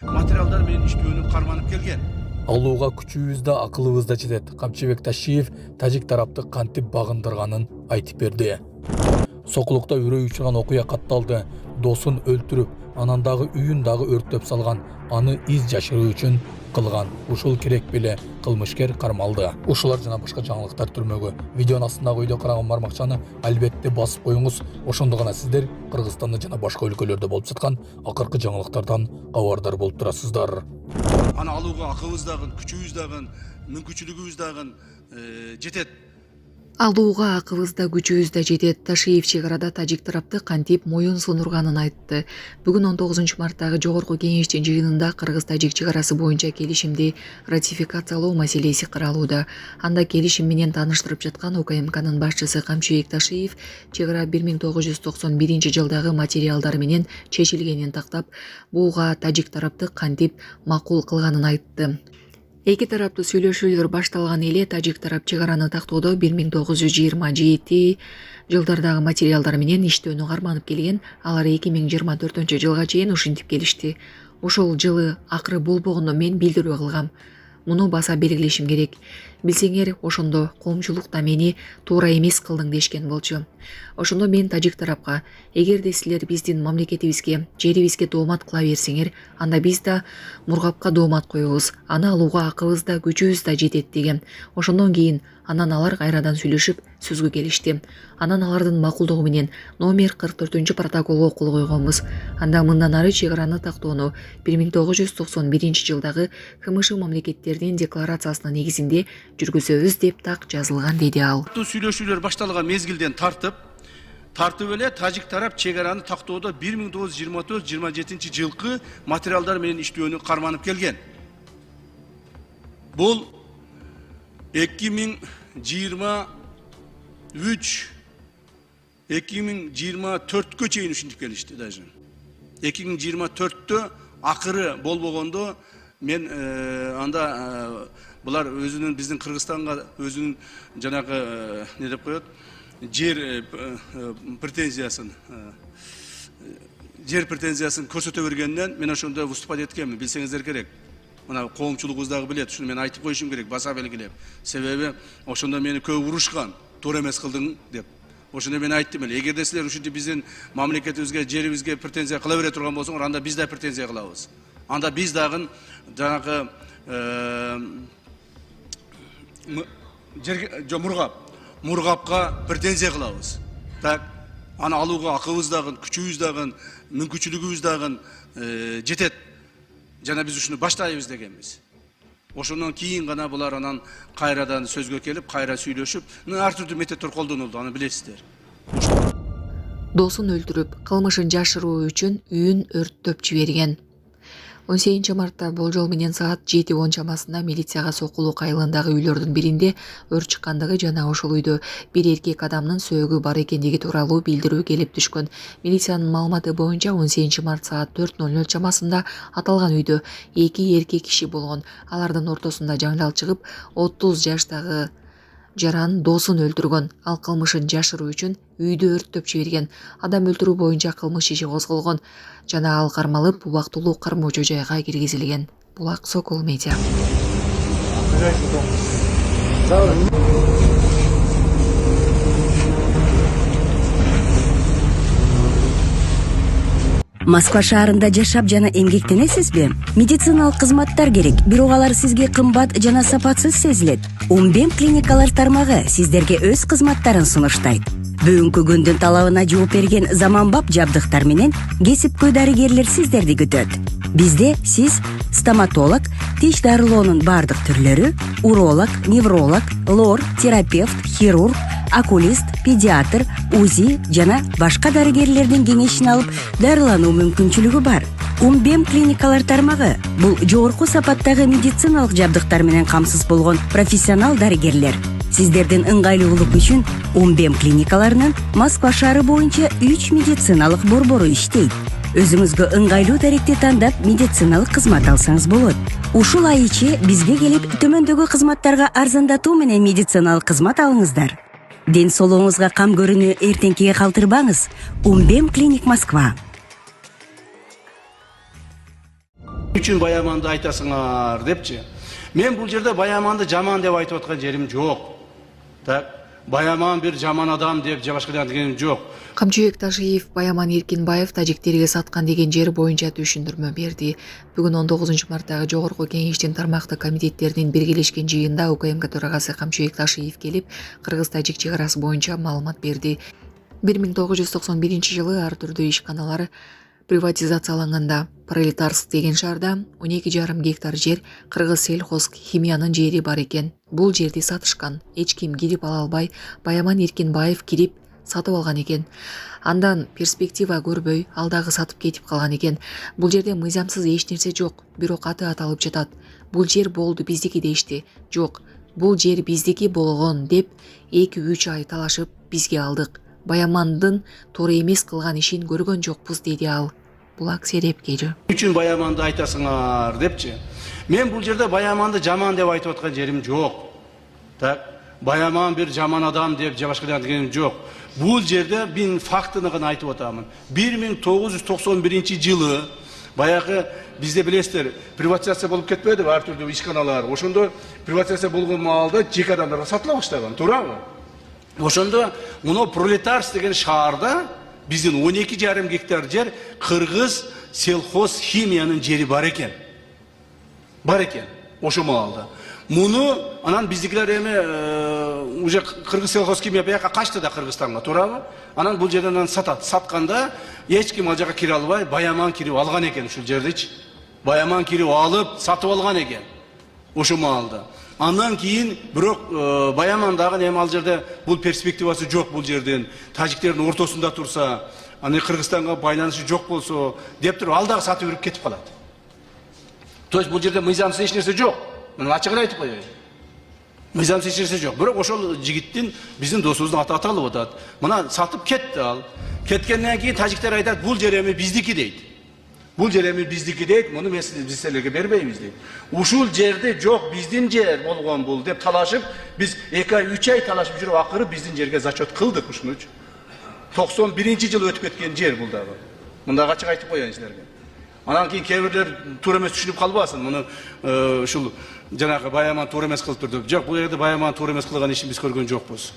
материалдар менен иштөөнү карманып келген. Алууга күчүбүз да акылыбыз да жетет. Камчыбек Ташиев тажик тарапты кантип багындырганын айтып берди. Сокулукта үрөй учурган окуя катталды. Досун өлтүрүп, анан дагы үйүн дагы өрттөп салган, аны из жашыруу үчүн кылган. Ушул керек беле, кылмышкер кармалды. Ушулар жана башка жаңылыктар түрмөгү. Видеонун астындагы үйдө караган бармакчаны албетте басып коюңуз. Ошондо гана сиздер Кыргызстанда жана башка өлкөлөрдө болуп жаткан акыркы жаңылыктардан кабардар болуп турасыздар. Аны алууга акыбыз дагы, күчүбүз дагы, мүмкүнчүлүгүбүз дагы жетет. Алууга акыбыз да күчүбүз да жетет. Ташиев чек арада тажик тарапты кантип моюн сунурганын айтты. Бүгүн 19-марттагы жогорку кеңештин жыйынында Кыргыз-тажик чек арасы боюнча келишимди ратификациялоо маселеси каралууда. Анда келишим менен тааныштырып жаткан УКМКнын башчысы Камчыбек Ташиев чек ара 1991-жылдагы материалдар менен чечилгенин тактап, буга тажик тарапты кантип макул кылганын айтты. Эки тараптуу сүйлөшүүлөр башталган эле тажик тарап чек араны тактоодо 1927 жылдардагы материалдар менен иштөөнү карманып келген. Алар 2024-жылга чейин ушинтип келишти. Ошол жылы акыры болбогондо мен билдирүү кылгам. Муну баса белгилешим керек. Билсеңер, ошондо коомчулукта мени туура эмес кылдың дешкен болчу. Ошондо мен тажик тарапка, эгерде силер биздин мамлекетибизге, жерибизге доомат кыла берсеңер, анда биз да мургапка доомат коебуз. Аны алууга акыбыз да күчүбүз да жетет деген. Ошондон кийин анан алар кайрадан сүйлөшүп сөзгө келишти. Анан алардын макулдугу менен номер 44-протоколго кол койгонбуз. Анда мындан ары чек араны тактоону 1991-жылдагы КМШ мамлекеттердин декларациясынын негизинде жүргүзөбүз деп так жазылган, деди ал. Сүйлөшүүлөр башталган мезгилден тартып эле тажик тарап чек араны тактоодо 1924-27 жылкы материалдар менен иштөөнү карманып келген. Бул 2024-кө чейин ушинтип келишти даже. 2024-тө акыры болбогондо мен анда булар өзүнүн биздин Кыргызстанга өзүнүн жанагы не деп коет, жер претензиясын көрсөтө бергенден мен ошондо выступать эткенмин. Билсеңиздер керек. Мына коомчулугубуз дагы билет. Ушуну мен айтып коюшум керек, баса белгилеп. Себеби ошондо мени көп урушкан, туура эмес кылдың деп. Ошондо мен айттым эле, эгерде силер ушинтип биздин мамлекетибизге, жерибизге претензия кыла бере турган болсоңор, анда биз да претензия кылабыз. Анда биз дагы жанагы мургапка претензия кылабыз. Так, аны алууга акыбыз дагы, күчүбүз дагы, мүмкүнчүлүгүбүз дагы жетет. Жана биз ушуну баштайбыз дегенбиз. Ошондон кийин гана булар анан кайрадан сөзгө келип, кайра сүйлөшүп, ар түрдүү методдор колдонулду, аны билесиздер. Досун өлтүрүп, кылмышын жашыруу үчүн үйүн өрттөп жиберген. 18-мартта болжол менен саат 7:10 чамасында милицияга Сокулук айылындагы үйлөрдүн биринде өрт чыккандыгы жана ошол үйдө бир эркек адамдын сөөгү бар экендиги тууралуу билдирүү келип түшкөн. Милициянын маалыматы боюнча 18-март саат 4:00 чамасында аталган үйдө эки эркек киши болгон. Алардын ортосунда жаңжал чыгып, 30 жаштагы жаран досун өлтүргөн. Ал кылмышын жашыруу үчүн үйдү өрттөп жиберген. Адам өлтүрүү боюнча кылмыш иши козголгон жана ал кармалып, убактылуу кармоочу жайга киргизилген. Булак Сокол медиа. Москва шаарында жашап жана эмгектенесизби? Медициналык кызматтар керек, бирок алар сизге кымбат жана сапатсыз сезилет. Умбем клиникалар тармагы сиздерге өз кызматтарын сунуштайт. Бүгүнкү күндүн талабына жооп берген заманбап жабдыктар менен кесипкөй дарыгерлер сиздерди күтөт. Бизде сиз стоматолог, тиш дарылоонун бардык түрлөрү, уролог, невролог, лор, терапевт, хирург, окулист, педиатр, УЗИ жана башка дарыгерлердин кеңешин алып дарылануу мүмкүнчүлүгү бар. Умбем клиникалар тармагы бул жогорку сапаттагы медициналык жабдыктар менен камсыз болгон профессионал дарыгерлер. Сиздердин ыңгайлуулук үчүн Умбем клиникаларынын Москва шаары боюнча 3 медициналык борбору иштейт. Өзүңүзгө ыңгайлуу даректи тандап медициналык кызмат алсаңыз болот. Ушул ай ичи бизге келип төмөндөгү кызматтарга арзандатуу менен медициналык кызмат алыңыздар. Ден соолугуңузга кам көрүүнү эртеңкиге калтырбаңыз. Умбем клиник Москва. Үчүн Баяманды айтасыңар депчи. Мен бул жерде Баяманды жаман деп айтып аткан жерим жок. Так, Баяман бир жаман адам деп же башка дегеним жок. Камчыбек Ташиев Баяман Эркинбаев тажиктерге саткан деген жер боюнча түшүндүрмө берди. Бүгүн 19 марттагы жогорку кеңештин тармактуу комитеттеринин биргелешкен жыйынында УКМК төрагасы Камчыбек Ташиев келип, кыргыз-тажик чек арасы боюнча маалымат берди. 1991 жылы ар түрдүү ишканалар приватизацияланганда Пролетарск деген шаарда 12,5 гектар жер Кыргыз сельхоз химиянын жери бар экен. Бул жерди сатышкан. Эч ким кирип ала албай, Баяман Эркинбаев кирип сатып алган экен. Андан перспектива көрбөй, алдагы сатып кетип калган экен. Бул жерде мыйзамсыз эч нерсе жок, бирок аты аталып жатат. Бул жер болду биздики дешти. Жок, бул жер биздики болгон деп 2-3 ай талашып бизге алдык. Баямандын туура эмес кылган ишин көргөн жокпуз деди ал. Булак Серепкежи. Үчүн Баяманды айтасыңар депчи. Мен бул жерде Баяманды жаман деп айтып аткан жерим жок. Так, Баяман бир жаман адам деп же башка дегеним жок. Бул жерде мен фактыны гана айтып атамын. 1991 жылы баягы бизде билесиздер, приватизация болуп кетпедиби ар түрдүү ишканалар. Ошондо приватизация болгон маалда жеке адамдарга сатыла баштаган, туурабы? Ошондо муну Пролетарск деген шаарда биздин 12,5 гектар жер Кыргыз сельхоз химиянын жери бар экен. Бар экен ошо маалда. Муну анан биздикилер эми уже Кыргыз сельхоз химия бияка качты да Кыргызстанга, туурабы? Анан бул жерден сатат. Сатканда эч ким ал жака кире албай, Баяман кирип алган экен ушул жердичи. Баяман кирип алып, сатып алган экен ошо маалда. Андан кийин бирок Баямандагы эми ал жерде бул перспективасы жок бул жерден. Тажиктердин ортосунда турса, аны Кыргызстанга байланышы жок болсо деп туруп ал дагы сатып берип кетип калат. То есть бул жерде мыйзамсыз эч нерсе жок. Мен ачыгын айтып коеюн. Мыйзамсыз эч нерсе жок. Бирок ошол жигиттин биздин досубуздун аты аталып атат. Мына сатып кетти ал. Кеткенден кийин тажиктер айтат, бул жер эми биздики дейт. Бул жер эми биздики дейт, муну биз силерге бербейбиз дейт. Ушул жерде жок, биздин жер болгон бул деп талашып, биз 2-3 ай талашып жүрүп акыры биздин жерге зачет кылдык ушунучу. 91-жылы өтүп кеткен жер бул дагы. Мында ачык айтып коеюн силерге. Анан кийин кээ бирлер туура эмес түшүнүп калбасын. Муну ушул жанагы Баяман туура эмес кылып турду. Жок, бул жерде Баяман туура эмес кылган ишин биз көргөн жокпуз.